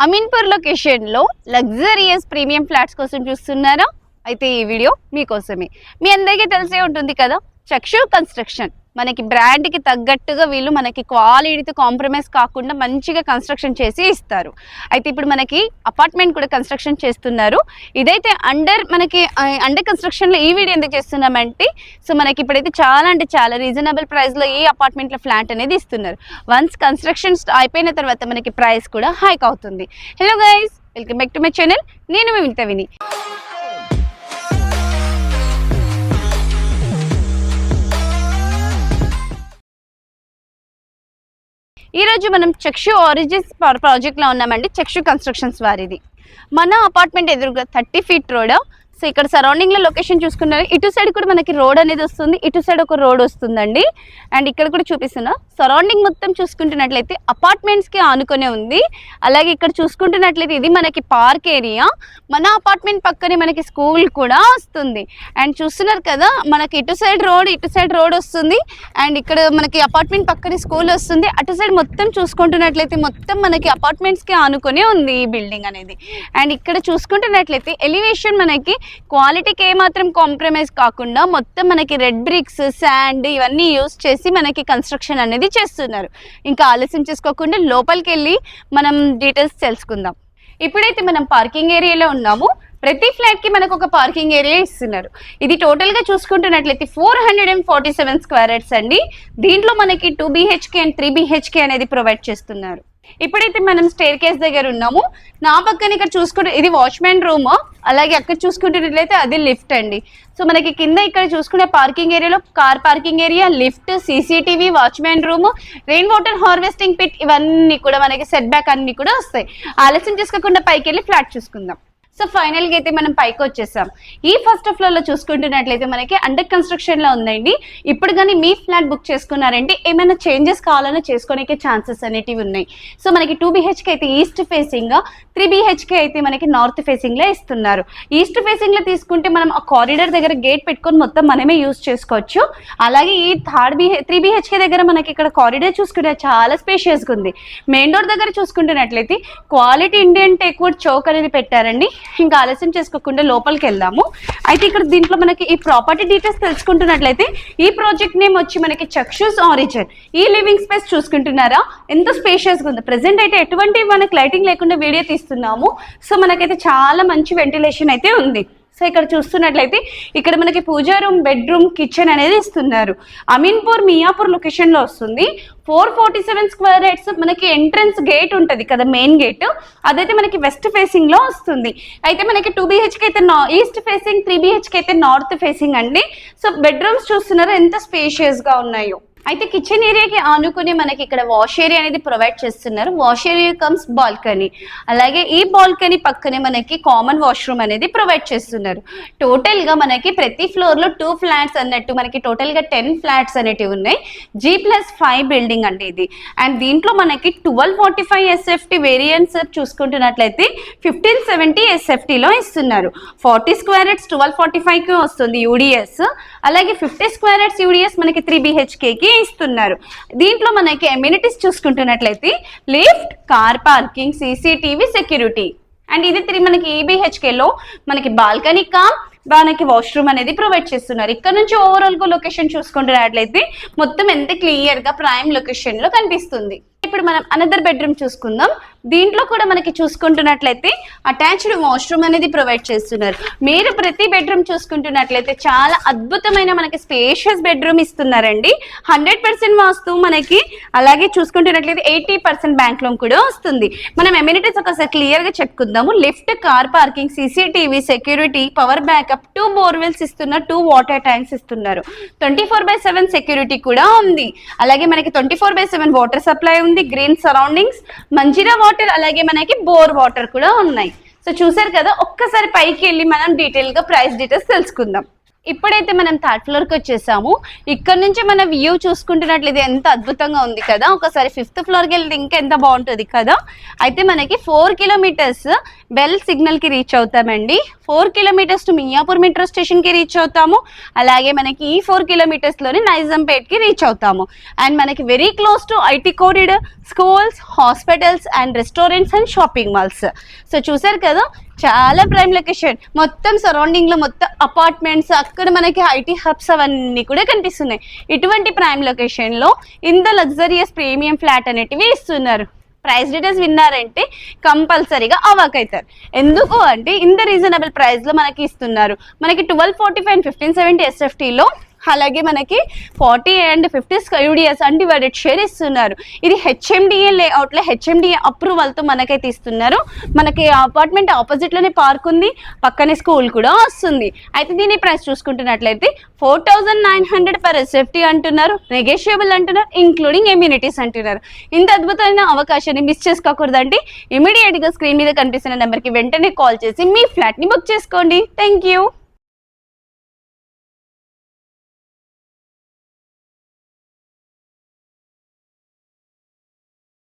అమీన్పూర్ లొకేషన్లో luxurious premium flats కోసం చూస్తున్నారా? అయితే ఈ వీడియో మీకోసమే. మీ అందరికీ తెలిసే ఉంటుంది కదా, చక్షు కన్స్ట్రక్షన్ మనకి బ్రాండ్కి తగ్గట్టుగా వీళ్ళు మనకి క్వాలిటీతో కాంప్రమైజ్ కాకుండా మంచిగా కన్స్ట్రక్షన్ చేసి ఇస్తారు. అయితే ఇప్పుడు మనకి అపార్ట్మెంట్ కూడా కన్స్ట్రక్షన్ చేస్తున్నారు. ఇదైతే అండర్ కన్స్ట్రక్షన్లో ఈ వీడియో ఎందుకు చేస్తున్నామంటే, సో మనకి ఇప్పుడైతే చాలా రీజనబుల్ ప్రైస్లో ఈ అపార్ట్మెంట్లో ఫ్లాట్ అనేది ఇస్తున్నారు. వన్స్ కన్స్ట్రక్షన్ అయిపోయిన తర్వాత మనకి ప్రైస్ కూడా హైక్ అవుతుంది. Hello guys, welcome back to my channel. నేను మీ వినిత విని. ఈరోజు మనం చక్షు ఆరిజిన్స్ ప్రాజెక్ట్లో ఉన్నామండి. చక్షు కన్స్ట్రక్షన్స్ వారిది. మన అపార్ట్మెంట్ ఎదురుగా 30 feet రోడ్. సో ఇక్కడ సరౌండింగ్లో లొకేషన్ చూసుకున్నారు. ఇటు సైడ్ కూడా మనకి రోడ్ అనేది వస్తుంది, ఇటు సైడ్ ఒక రోడ్ వస్తుందండి. అండ్ ఇక్కడ కూడా చూపిస్తున్నా. సరౌండింగ్ మొత్తం చూసుకుంటున్నట్లయితే అపార్ట్మెంట్స్కి ఆనుకొనే ఉంది. అలాగే ఇక్కడ చూసుకుంటున్నట్లయితే ఇది మనకి పార్క్ ఏరియా. మన అపార్ట్మెంట్ పక్కనే మనకి స్కూల్ కూడా వస్తుంది. అండ్ చూస్తున్నారు కదా, మనకి ఇటు సైడ్ రోడ్ వస్తుంది. అండ్ ఇక్కడ మనకి అపార్ట్మెంట్ పక్కనే స్కూల్ వస్తుంది. అటు సైడ్ మొత్తం చూసుకుంటున్నట్లయితే మొత్తం మనకి అపార్ట్మెంట్స్కి ఆనుకొనే ఉంది ఈ బిల్డింగ్ అనేది. అండ్ ఇక్కడ చూసుకుంటున్నట్లయితే ఎలివేషన్ మనకి క్వాలిటీకి ఏమాత్రం కాంప్రమైజ్ కాకుండా మొత్తం మనకి రెడ్ బ్రిక్స్, శాండ్ ఇవన్నీ యూజ్ చేసి మనకి కన్స్ట్రక్షన్ అనేది చేస్తున్నారు. ఇంకా ఆలస్యం చేసుకోకుండా లోపలికి వెళ్ళి మనం డీటెయిల్స్ తెలుసుకుందాం. ఇప్పుడైతే మనం పార్కింగ్ ఏరియాలో ఉన్నాము. ప్రతి ఫ్లాట్ కి మనకు ఒక పార్కింగ్ ఏరియా ఇస్తున్నారు. ఇది టోటల్ గా చూసుకుంటున్నట్లయితే 447 square yards అండి. దీంట్లో మనకి 2 BHK అండ్ 3 BHK అనేది ప్రొవైడ్ చేస్తున్నారు. ఇప్పుడైతే మనం స్టేర్ కేస్ దగ్గర ఉన్నాము. నా పక్కన ఇక్కడ చూసుకుంటే ఇది వాచ్మెన్ రూమ్. అలాగే అక్కడ చూసుకుంటున్నట్లయితే అది లిఫ్ట్ అండి. సో మనకి కింద ఇక్కడ చూసుకునే పార్కింగ్ ఏరియాలో car parking area, lift, CCTV, watchman room, rain water harvesting pit ఇవన్నీ కూడా మనకి సెట్ బ్యాక్ అన్ని కూడా వస్తాయి. ఆలస్యం చేసుకోకుండా పైకి వెళ్ళి ఫ్లాట్ చూసుకుందాం. సో ఫైనల్గా అయితే మనం పైకి వచ్చేసాం. ఈ ఫస్ట్ ఫ్లోర్లో చూసుకుంటున్నట్లయితే మనకి అండర్ కన్స్ట్రక్షన్లో ఉందండి. ఇప్పుడు కానీ మీ ఫ్లాట్ బుక్ చేసుకున్నారంటే ఏమైనా చేంజెస్ కావాలన్నా చేసుకోనికే ఛాన్సెస్ అనేటివి ఉన్నాయి. సో మనకి 2 BHK అయితే ఈస్ట్ ఫేసింగ్, 3 BHK అయితే మనకి నార్త్ ఫేసింగ్లో ఇస్తున్నారు. ఈస్ట్ ఫేసింగ్లో తీసుకుంటే మనం ఆ కారిడార్ దగ్గర గేట్ పెట్టుకొని మొత్తం మనమే యూజ్ చేసుకోవచ్చు. అలాగే ఈ 3 BHK దగ్గర మనకి ఇక్కడ కారిడార్ చూసుకుంటే చాలా స్పేషియస్గా ఉంది. మెయిన్ డోర్ దగ్గర చూసుకుంటున్నట్లయితే క్వాలిటీ ఇండియన్ టేక్వుడ్ చౌక్ అనేది పెట్టారండి. ఇంకా ఆలస్యం చేసుకోకుండా లోపలికి వెళ్దాము. అయితే ఇక్కడ దీంట్లో మనకి ఈ ప్రాపర్టీ డీటెయిల్స్ తెలుసుకుంటున్నట్లయితే ఈ ప్రాజెక్ట్ నేమ్ వచ్చి మనకి చక్షుస్ ఆరిజిన్. ఈ లివింగ్ స్పేస్ చూసుకుంటున్నారా, ఎంత స్పేషియస్గా ఉంది. ప్రెసెంట్ అయితే ఎటువంటి మనకి లైటింగ్ లేకుండా వీడియో తీస్తున్నాము. సో మనకైతే చాలా మంచి వెంటిలేషన్ అయితే ఉంది. సో ఇక్కడ చూస్తున్నట్లయితే ఇక్కడ మనకి పూజా రూమ్, బెడ్రూమ్, కిచెన్ అనేది ఇస్తున్నారు. అమీన్పూర్ మియాపూర్ లొకేషన్లో వస్తుంది. 447 square yards. మనకి ఎంట్రన్స్ గేట్ ఉంటుంది కదా, మెయిన్ గేట్, అదైతే మనకి వెస్ట్ ఫేసింగ్ లో వస్తుంది. అయితే మనకి 2 BHK అయితే ఈస్ట్ ఫేసింగ్, 3 BHK అయితే నార్త్ ఫేసింగ్ అండి. సో బెడ్రూమ్స్ చూస్తున్నారా ఎంత స్పేషియస్ గా ఉన్నాయో. అయితే కిచెన్ ఏరియాకి ఆనుకుని మనకి ఇక్కడ వాష్ ఏరియా అనేది ప్రొవైడ్ చేస్తున్నారు. Wash area comes balcony. అలాగే ఈ బాల్కనీ పక్కనే మనకి కామన్ వాష్రూమ్ అనేది ప్రొవైడ్ చేస్తున్నారు. టోటల్ గా మనకి ప్రతి ఫ్లోర్ లో 2 flats అన్నట్టు మనకి టోటల్ గా 10 flats అనేటివి ఉన్నాయి. G+5 బిల్డింగ్ అండి ఇది. అండ్ దీంట్లో మనకి 1245 SFT వేరియంట్స్ చూసుకుంటున్నట్లయితే 1570 SFT లో ఇస్తున్నారు. 40 square yards 1245 కి వస్తుంది UDS. అలాగే 50 square yards UDS మనకి 3 BHK కి ఇస్తున్నారు. దీంట్లో మనకి అమ్యూనిటీస్ చూసుకుంటున్నట్లయితే lift, car parking, CCTV, security. And ఇది మనకి ఈ BHK లో మనకి బాల్కనీ మనకి వాష్రూమ్ అనేది ప్రొవైడ్ చేస్తున్నారు. ఇక్కడ నుంచి ఓవరాల్ గా లొకేషన్ చూసుకుంటున్నట్లయితే మొత్తం ఎంత క్లియర్ గా ప్రైమ్ లొకేషన్ లో కనిపిస్తుంది. ఇప్పుడు మనం అనదర్ బెడ్రూమ్ చూసుకుందాం. దీంట్లో కూడా మనకి చూసుకుంటున్నట్లయితే అటాచ్డ్ వాష్రూమ్ అనేది ప్రొవైడ్ చేస్తున్నారు. మీరు ప్రతి బెడ్రూమ్ చూసుకుంటున్నట్లయితే చాలా అద్భుతమైన మనకి స్పేషియస్ బెడ్రూమ్ ఇస్తున్నారండి. 100% వాస్తు మనకి. అలాగే చూసుకుంటున్నట్లయితే 80% బ్యాంక్ లోన్ కూడా వస్తుంది. మనం అమ్యూనిటీస్ ఒకసారి క్లియర్ గా చెప్పుకుందాము. Lift, car parking, CCTV, security, power backup, 2 borewells ఇస్తున్నారు, 2 వాటర్ ట్యాంక్స్ ఇస్తున్నారు. 24/7 సెక్యూరిటీ కూడా ఉంది. అలాగే మనకి 24/7 వాటర్ సప్లై ఉంది. గ్రీన్ సరౌండింగ్స్, మంజీరా వాటర్, అలాగే మనకి బోర్ వాటర్ కూడా ఉన్నాయి. సో చూసారు కదా, ఒక్కసారి పైకి వెళ్ళి మనం డీటెయిల్ గా ప్రైస్ డీటెయిల్స్ తెలుసుకుందాం. ఇప్పుడైతే మనం థర్డ్ ఫ్లోర్కి వచ్చేసాము. ఇక్కడ నుంచి మన వ్యూ చూసుకుంటున్నట్లయితే ఎంత అద్భుతంగా ఉంది కదా. ఒకసారి 5th ఫ్లోర్కి వెళ్తే ఇంకా ఎంత బాగుంటుంది కదా. అయితే మనకి 4 కిలోమీటర్స్ బెల్ సిగ్నల్కి రీచ్ అవుతామండి. 4 కిలోమీటర్స్ టు మియాపూర్ మెట్రో స్టేషన్కి రీచ్ అవుతాము. అలాగే మనకి ఈ 4 కిలోమీటర్స్లోనే నైజాంపేట్కి రీచ్ అవుతాము. అండ్ మనకి వెరీ క్లోజ్ టు ఐటీ కోడెడ్ schools, hospitals and restaurants and shopping malls. So చూసారు కదా, చాలా ప్రైమ్ లొకేషన్. మొత్తం సరౌండింగ్ లో మొత్తం అపార్ట్మెంట్స్, అక్కడ మనకి ఐటీ హబ్స్ అవన్నీ కూడా కనిపిస్తున్నాయి. ఇటువంటి ప్రైమ్ లొకేషన్ లో ఇంత లగ్జరియస్ ప్రీమియం ఫ్లాట్ అనేటివి ఇస్తున్నారు. ప్రైస్ డీటెయిల్స్ విన్నారంటే కంపల్సరీగా అవాక్ అవుతారు. ఎందుకు అంటే ఇంత రీజనబుల్ ప్రైస్ లో మనకి ఇస్తున్నారు. మనకి 1245 అండ్ 1570 SFT లో, అలాగే మనకి 40 and 50 UDS అన్డివైడెడ్ షేర్ ఇస్తున్నారు. ఇది HMDA లేఅవుట్లో HMDA అప్రూవల్తో మనకైతే ఇస్తున్నారు. మనకి అపార్ట్మెంట్ ఆపోజిట్ లోనే పార్క్ ఉంది, పక్కనే స్కూల్ కూడా వస్తుంది. అయితే దీని ప్రైస్ చూసుకుంటున్నట్లయితే 4900 per SFT అంటున్నారు, నెగోషియబుల్ అంటున్నారు, ఇంక్లూడింగ్ ఎమ్యూనిటీస్ అంటున్నారు. ఇంత అద్భుతమైన అవకాశాన్ని మిస్ చేసుకోకూడదండి. ఇమీడియట్ గా స్క్రీన్ మీద కనిపిస్తున్న నెంబర్కి వెంటనే కాల్ చేసి మీ ఫ్లాట్ ని బుక్ చేసుకోండి. Thank you.